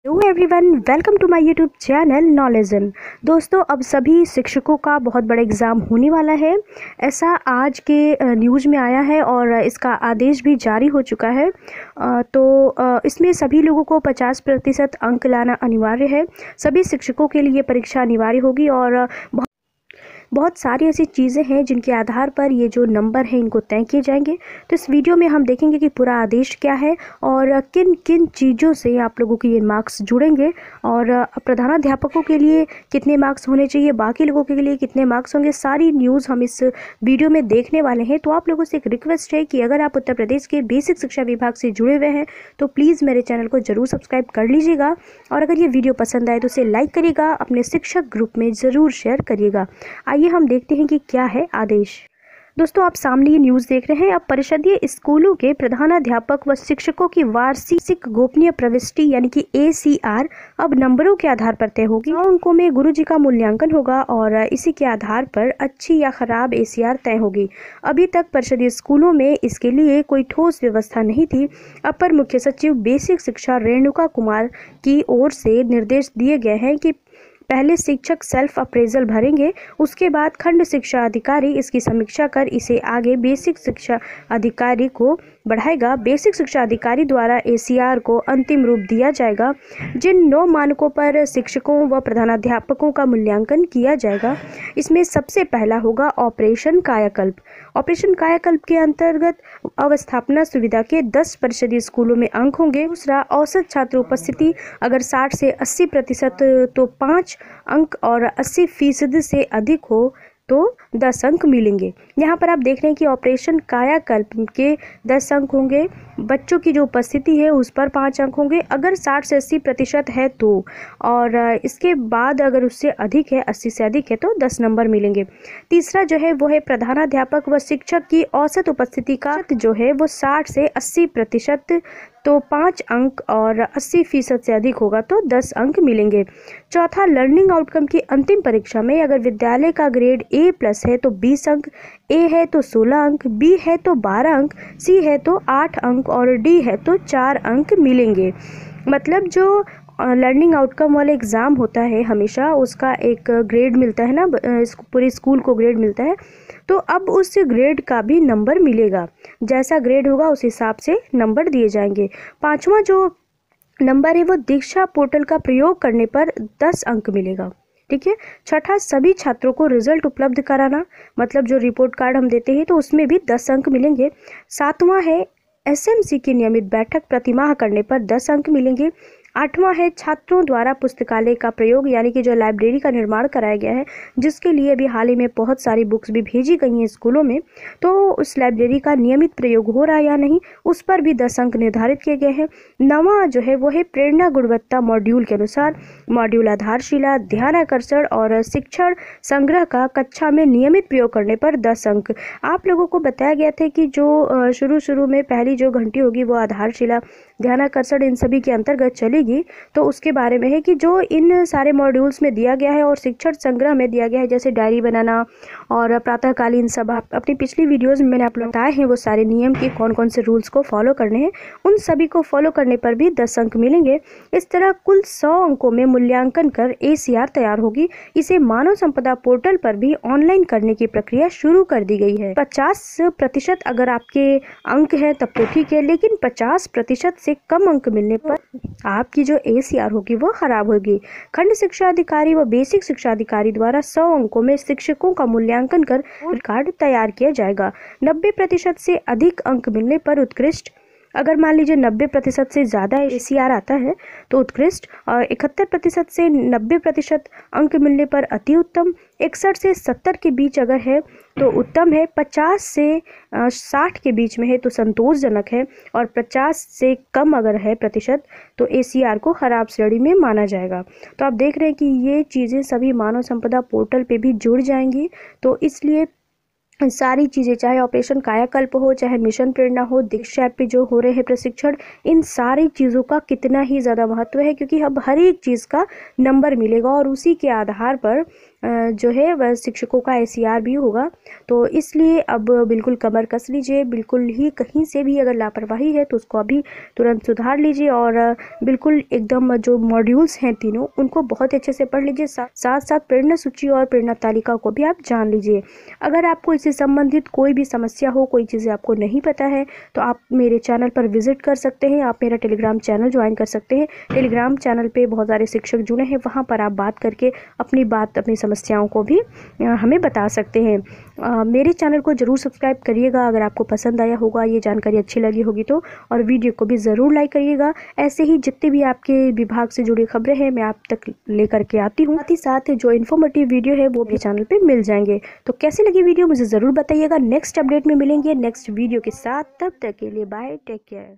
Hello everyone, welcome to my YouTube channel नॉलेजन। दोस्तों, अब सभी शिक्षकों का बहुत बड़ा एग्ज़ाम होने वाला है, ऐसा आज के न्यूज़ में आया है और इसका आदेश भी जारी हो चुका है। इसमें सभी लोगों को 50% अंक लाना अनिवार्य है। सभी शिक्षकों के लिए परीक्षा अनिवार्य होगी और बहुत सारी ऐसी चीज़ें हैं जिनके आधार पर ये जो नंबर हैं इनको तय किए जाएंगे। तो इस वीडियो में हम देखेंगे कि पूरा आदेश क्या है और किन किन चीज़ों से आप लोगों के ये मार्क्स जुड़ेंगे और प्रधानाध्यापकों के लिए कितने मार्क्स होने चाहिए, बाकी लोगों के लिए कितने मार्क्स होंगे, सारी न्यूज़ हम इस वीडियो में देखने वाले हैं। तो आप लोगों से एक रिक्वेस्ट है कि अगर आप उत्तर प्रदेश के बेसिक शिक्षा विभाग से जुड़े हुए हैं तो प्लीज़ मेरे चैनल को ज़रूर सब्सक्राइब कर लीजिएगा और अगर ये वीडियो पसंद आए तो उसे लाइक करिएगा, अपने शिक्षक ग्रुप में ज़रूर शेयर करिएगा। आइए हम देखते हैं कि क्या है आदेश। दोस्तों, आप सामने ये न्यूज़ देख रहे हैं। अब परिषदीय स्कूलों के प्रधानाध्यापक व शिक्षकों की वार्षिक गोपनीय प्रविष्टि यानी कि ACR अब नंबरों के आधार पर तय होगी। 9 अंकों में गुरुजी का मूल्यांकन होगा और इसी के आधार पर अच्छी या खराब ACR तय होगी। अभी तक परिषदीय स्कूलों में इसके लिए कोई ठोस व्यवस्था नहीं थी। अपर मुख्य सचिव बेसिक शिक्षा रेणुका कुमार की ओर से निर्देश दिए गए हैं कि पहले शिक्षक सेल्फ अप्रेजल भरेंगे, उसके बाद खंड शिक्षा अधिकारी इसकी समीक्षा कर इसे आगे बेसिक शिक्षा अधिकारी को बढ़ाएगा। बेसिक शिक्षा अधिकारी द्वारा ACR को अंतिम रूप दिया जाएगा। जिन 9 मानकों पर शिक्षकों व प्रधानाध्यापकों का मूल्यांकन किया जाएगा, इसमें सबसे पहला होगा ऑपरेशन कायाकल्प। ऑपरेशन कायाकल्प के अंतर्गत अवस्थापना सुविधा के 10 परिषदीय स्कूलों में अंक होंगे। दूसरा, औसत छात्र उपस्थिति अगर 60 से 80% तो 5 अंक और 80% से अधिक हो तो 10 अंक मिलेंगे। यहाँ पर आप देख रहे हैं कि ऑपरेशन कायाकल्प के 10 अंक होंगे, बच्चों की जो उपस्थिति है उस पर 5 अंक होंगे अगर 60 से 80% है तो, और इसके बाद अगर उससे अधिक है, 80 से अधिक है तो 10 नंबर मिलेंगे। तीसरा जो है वो है प्रधानाध्यापक व शिक्षक की औसत उपस्थिति का जो है वो 60 से 80% तो 5 अंक और 80% से अधिक होगा तो 10 अंक मिलेंगे। चौथा, लर्निंग आउटकम की अंतिम परीक्षा में अगर विद्यालय का ग्रेड A+ है तो 20 अंक, A है तो 16 अंक, B है तो 12 अंक, C है तो 8 अंक और D है तो 4 अंक मिलेंगे। मतलब जो लर्निंग आउटकम वाला एग्ज़ाम होता है हमेशा उसका एक ग्रेड मिलता है ना, पूरे स्कूल को ग्रेड मिलता है, तो अब उस ग्रेड का भी नंबर मिलेगा। जैसा ग्रेड होगा उस हिसाब से नंबर दिए जाएंगे। 5वां जो नंबर है वो दीक्षा पोर्टल का प्रयोग करने पर 10 अंक मिलेगा। ठीक है। छठा, सभी छात्रों को रिजल्ट उपलब्ध कराना, मतलब जो रिपोर्ट कार्ड हम देते हैं तो उसमें भी 10 अंक मिलेंगे। 7वां है SMC की नियमित बैठक प्रतिमाह करने पर 10 अंक मिलेंगे। 8वां है छात्रों द्वारा पुस्तकालय का प्रयोग यानी कि जो लाइब्रेरी का निर्माण कराया गया है, जिसके लिए अभी हाल ही में बहुत सारी बुक्स भी भेजी गई हैं स्कूलों में, तो उस लाइब्रेरी का नियमित प्रयोग हो रहा है या नहीं उस पर भी 10 अंक निर्धारित किए गए हैं। 9वां जो है वो है प्रेरणा गुणवत्ता मॉड्यूल के अनुसार मॉड्यूल आधारशिला, ध्यानाकर्षण और शिक्षण संग्रह का कक्षा में नियमित प्रयोग करने पर 10 अंक। आप लोगों को बताया गया था कि जो शुरू में पहली जो घंटी होगी वो आधारशिला, ध्यानाकर्षण इन सभी के अंतर्गत चलेगी, तो उसके बारे में है कि जो इन सारे मॉड्यूल्स में दिया गया है और शिक्षण संग्रह में दिया गया है, जैसे डायरी बनाना और प्रातःकालीन सभा, अपनी पिछली वीडियोस में मैंने आप लोग बताए हैं वो सारे नियम कि कौन कौन से रूल्स को फॉलो करने हैं, उन सभी को फॉलो करने पर भी 10 अंक मिलेंगे। इस तरह कुल 100 अंकों में मूल्यांकन कर ACR तैयार होगी। इसे मानव संपदा पोर्टल पर भी ऑनलाइन करने की प्रक्रिया शुरू कर दी गई है। 50% अगर आपके अंक है तब तो ठीक है, लेकिन 50% से कम अंक मिलने पर आपकी जो ACR होगी वो खराब होगी। खंड शिक्षा अधिकारी व बेसिक शिक्षा अधिकारी द्वारा 100 अंकों में शिक्षकों का मूल्यांकन कर कार्ड तैयार किया जाएगा। 90% से अधिक अंक मिलने पर उत्कृष्ट, अगर मान लीजिए 90% से ज़्यादा ACR आता है तो उत्कृष्ट, और 71% से 90% अंक मिलने पर अति उत्तम, 61 से 70 के बीच अगर है तो उत्तम है, 50 से 60 के बीच में है तो संतोषजनक है, और 50 से कम अगर है प्रतिशत तो ACR को खराब श्रेणी में माना जाएगा। तो आप देख रहे हैं कि ये चीज़ें सभी मानव संपदा पोर्टल पे भी जुड़ जाएंगी, तो इसलिए सारी चीज़ें, चाहे ऑपरेशन कायाकल्प हो, चाहे मिशन प्रेरणा हो, दीक्षा ऐप पे जो हो रहे हैं प्रशिक्षण, इन सारी चीज़ों का कितना ही ज़्यादा महत्व है, क्योंकि अब हर एक चीज़ का नंबर मिलेगा और उसी के आधार पर जो है वह शिक्षकों का SCR भी होगा। तो इसलिए अब बिल्कुल कमर कस लीजिए, बिल्कुल ही कहीं से भी अगर लापरवाही है तो उसको अभी तुरंत सुधार लीजिए और बिल्कुल एकदम जो मॉड्यूल्स हैं तीनों उनको बहुत अच्छे से पढ़ लीजिए। साथ साथ प्रेरणा सूची और प्रेरणा तालिका को भी आप जान लीजिए। अगर आपको इससे संबंधित कोई भी समस्या हो, कोई चीज़ें आपको नहीं पता है, तो आप मेरे चैनल पर विजिट कर सकते हैं। आप मेरा टेलीग्राम चैनल ज्वाइन कर सकते हैं। टेलीग्राम चैनल पे बहुत सारे शिक्षक जुड़े हैं, वहाँ पर आप बात करके अपनी समस्याओं को भी हमें बता सकते हैं। मेरे चैनल को ज़रूर सब्सक्राइब करिएगा अगर आपको पसंद आया होगा, ये जानकारी अच्छी लगी होगी तो, और वीडियो को भी ज़रूर लाइक करिएगा। ऐसे ही जितने भी आपके विभाग से जुड़ी खबरें हैं मैं आप तक लेकर के आती हूँ। साथ ही साथ जो इन्फॉर्मेटिव वीडियो है वो भी चैनल पे मिल जाएंगे। तो कैसी लगी वीडियो मुझे ज़रूर बताइएगा। नेक्स्ट अपडेट में मिलेंगे नेक्स्ट वीडियो के साथ, तब तक के लिए बाय, टेक केयर।